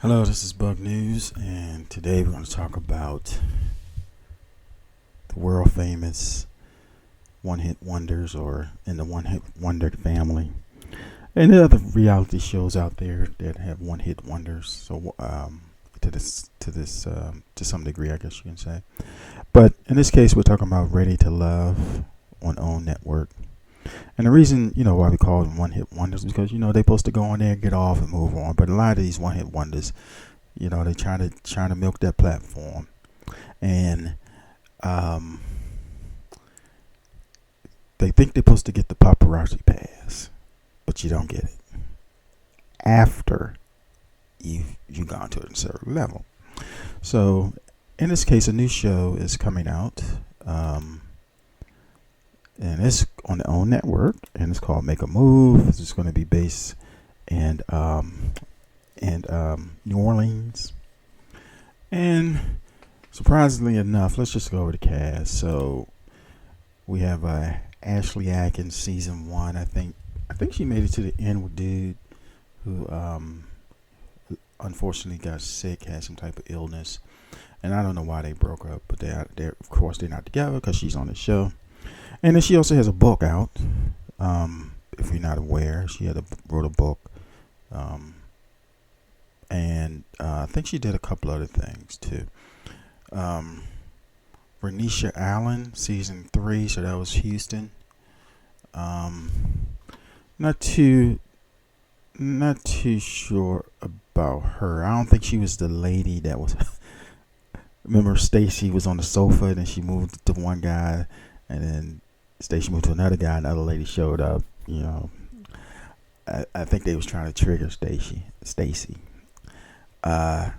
Hello, this is Bug News, and today we're going to talk about the world famous one hit wonders, or in the one hit wonder family, and the other reality shows out there that have one hit wonders. So, to some degree, I guess you can say. But in this case, we're talking about Ready to Love on OWN Network. And the reason, why we call them one hit wonders is because, they're supposed to go on there, get off, and move on. But a lot of these one hit wonders, they trying to milk that platform, and um, they think they're supposed to get the paparazzi pass, but you don't get it after you've gone to a certain level. So, in this case, a new show is coming out, and it's on the OWN Network, and it's called Make a Move. It's going to be based in New Orleans. And surprisingly enough, let's just go over the cast. So we have Ashley Atkins, season 1. I think she made it to the end with dude who unfortunately got sick, had some type of illness, and I don't know why they broke up. But they're of course they're not together because she's on the show. And then she also has a book out. If you're not aware, she wrote a book. And I think she did a couple other things too. Renisha Allen, season 3, so that was Houston. Not too sure about her. I don't think she was the lady that was. Remember, Stacy was on the sofa, and then she moved to one guy, and then Stacy moved to another guy. Another lady showed up. I think they was trying to trigger Stacy. I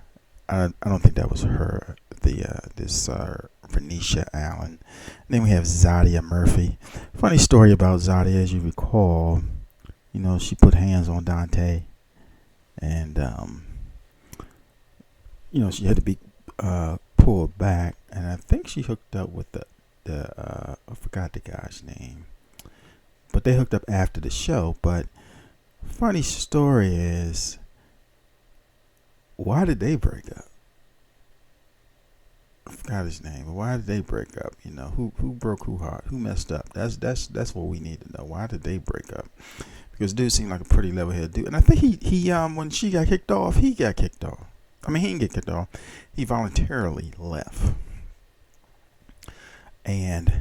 don't think that was her. This Renisha Allen. And then we have Zadia Murphy. Funny story about Zadia, as you recall. She put hands on Dante, and she had to be pulled back. And I think she hooked up with the I forgot the guy's name, but they hooked up after the show. But funny story is, why did they break up? I forgot his name, but why did they break up? Who broke who heart? Who messed up? That's what we need to know. Why did they break up? Because dude seemed like a pretty level-headed dude, and I think he when she got kicked off, he got kicked off. I mean, he didn't get kicked off. He voluntarily left, and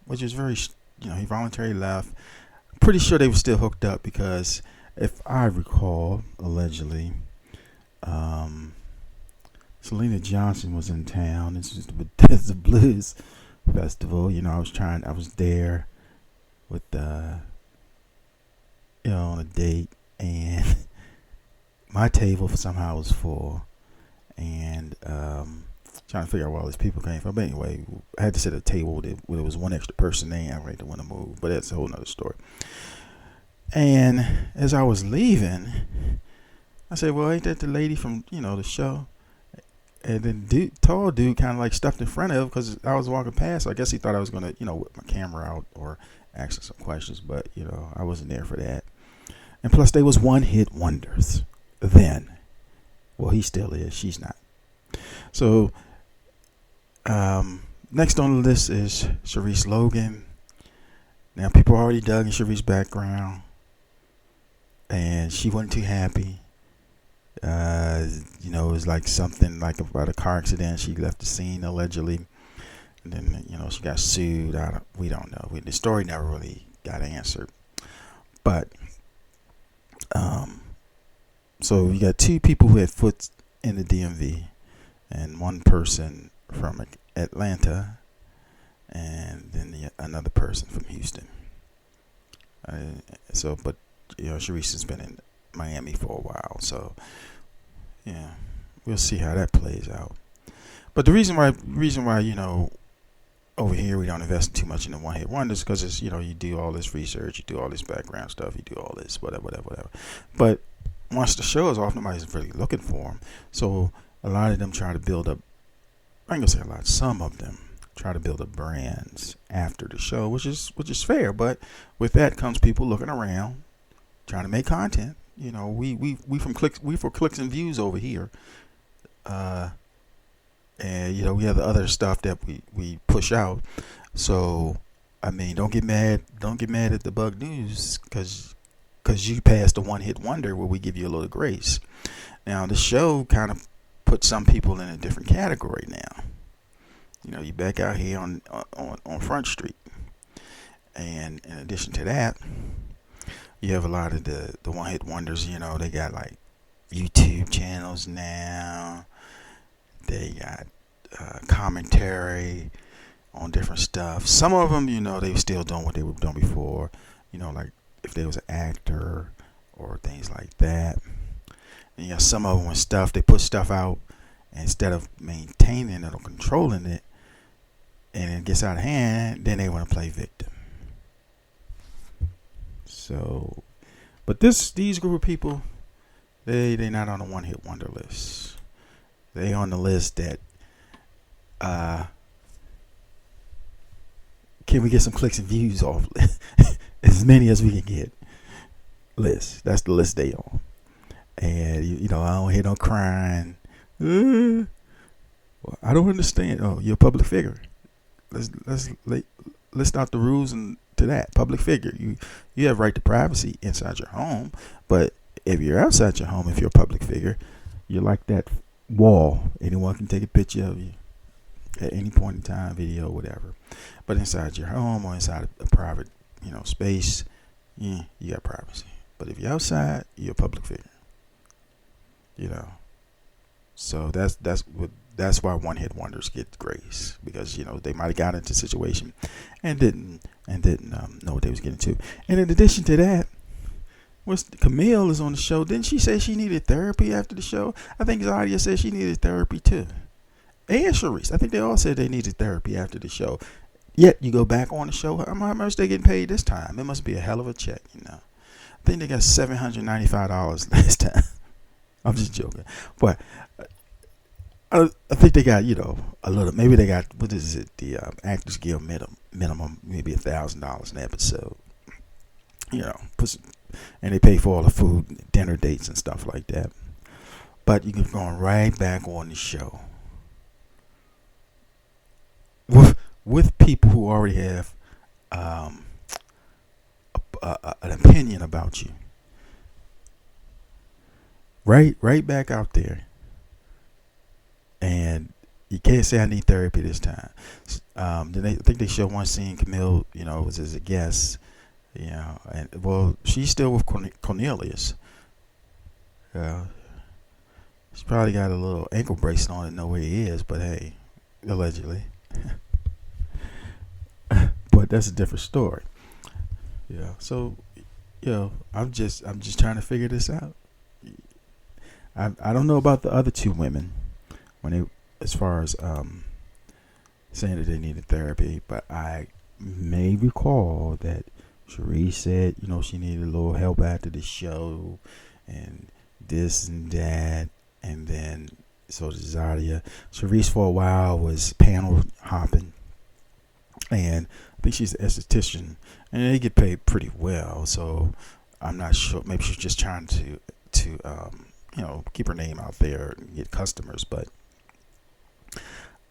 which is very, he voluntarily left. Pretty sure they were still hooked up because, if I recall, allegedly, Selena Johnson was in town. This was the Bethesda Blues Festival. I was there with on a date, and my table somehow was full, and trying to figure out where all these people came from. But anyway, I had to sit at a table where there was one extra person there. I ready to want to move, but that's a whole nother story. And as I was leaving, I said, "Well, ain't that the lady from the show?" And then tall dude kind of like stuffed in front of, because I was walking past. So I guess he thought I was gonna whip my camera out or ask some questions, but I wasn't there for that. And plus, they was one hit wonders then. Well, he still is. She's not. So next on the list is Sharice Logan. Now, people already dug in Sharice's background, and she wasn't too happy. It was like something like about a car accident. She left the scene allegedly, and then she got sued. We don't know. The story never really got answered. But so you got 2 people who had foot in the DMV, and one person from Atlanta, and then another person from Houston. But Sharice has been in Miami for a while, so yeah, we'll see how that plays out. But the reason why over here we don't invest too much in the one hit wonders, because it's you do all this research, you do all this background stuff, you do all this whatever. But once the show is off, nobody's really looking for them. So a lot of them try to build up. I ain't gonna say a lot. Some of them try to build up brands after the show, which is fair. But with that comes people looking around, trying to make content, You know, we for clicks and views over here. Uh, and you know, we have the other stuff that we push out. So I mean, don't get mad at the Bug News because you passed the one hit wonder where we give you a little grace. Now the show kind of puts some people in a different category now. You know, you back out here on Front Street, and in addition to that, you have a lot of the one hit wonders. You know, they got like YouTube channels now. They got commentary on different stuff. Some of them, you know, they were still doing what they were doing before. You know, like if they was an actor or things like that. And, you know, some of them with stuff, they put stuff out and instead of maintaining it or controlling it, and it gets out of hand, then they want to play victim. So, but these group of people, they not on the one hit wonder list. They on the list that can we get some clicks and views off as many as we can get list. That's the list they on. And you know, I don't hear no crying. I don't understand. Oh, you're a public figure. Let's start the rules and to that public figure. You have right to privacy inside your home, but if you're outside your home, if you're a public figure, you're like that wall. Anyone can take a picture of you at any point in time, video, whatever. But inside your home or inside a private, you know, space, yeah, you got privacy. But if you're outside, you're a public figure. You know, so that's why one hit wonders get grace, because you know they might have got into a situation and didn't know what they was getting to. And in addition to that, Camille is on the show. Didn't she say she needed therapy after the show? I think Zadia said she needed therapy too. And Sharice, I think they all said they needed therapy after the show. Yet you go back on the show, how much they getting paid this time? It must be a hell of a check, you know. I think they got $795 this time. I'm just joking, but I think they got, you know, a little. Maybe they got, what is it? The Actors Guild minimum maybe $1,000 an episode. You know, and they pay for all the food, dinner dates, and stuff like that. But you can go right back on the show with people who already have an opinion about you. Right back out there, and you can't say I need therapy this time. Then I think they showed one scene. Camille, you know, was as a guest, you know, and well, she's still with Cornelius. She's probably got a little ankle bracelet on and know where he is, but hey, allegedly. But that's a different story. Yeah. So, you know, I'm just trying to figure this out. I don't know about the other two women when they, as far as saying that they needed therapy, but I may recall that Sharice said, you know, she needed a little help after the show and this and that, and then so did Zadia. Sharice for a while was panel hopping, and I think she's an esthetician, and they get paid pretty well. So I'm not sure. Maybe she's just trying to you know, keep her name out there and get customers, but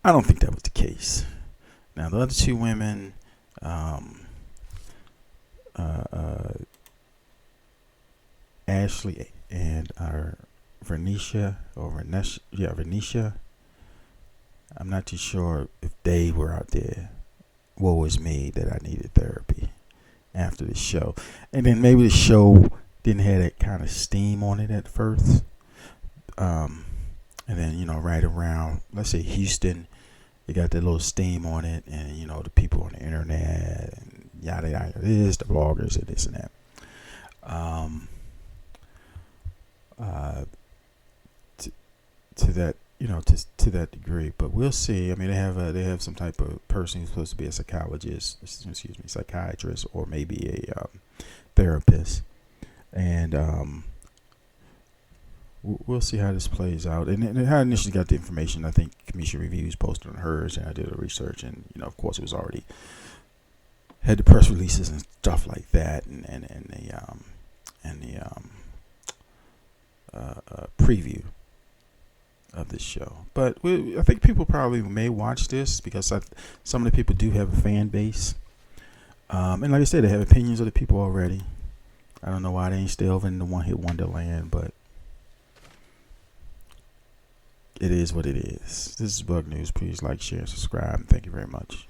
I don't think that was the case. Now the other two women, Ashley and Vernisha. I'm not too sure if they were out there. Woe is me that I needed therapy after the show, and then maybe the show didn't have that kind of steam on it at first. And then, you know, right around, let's say Houston, you got that little steam on it, and, you know, the people on the internet, and yada yada, this, the bloggers, and this and that. To that, you know, to that degree, but we'll see. I mean, they have some type of person who's supposed to be a psychiatrist, or maybe a therapist, and we'll see how this plays out. And how I initially got the information, I think Commission Reviews posted on hers, and I did a research, and, you know, of course, it was already had the press releases and stuff like that, and the preview of this show. But I think people probably may watch this because some of the people do have a fan base. And like I said, they have opinions of the people already. I don't know why they ain't still over in the one hit wonderland, but it is what it is. This is Bug News. Please like, share, and subscribe. And thank you very much.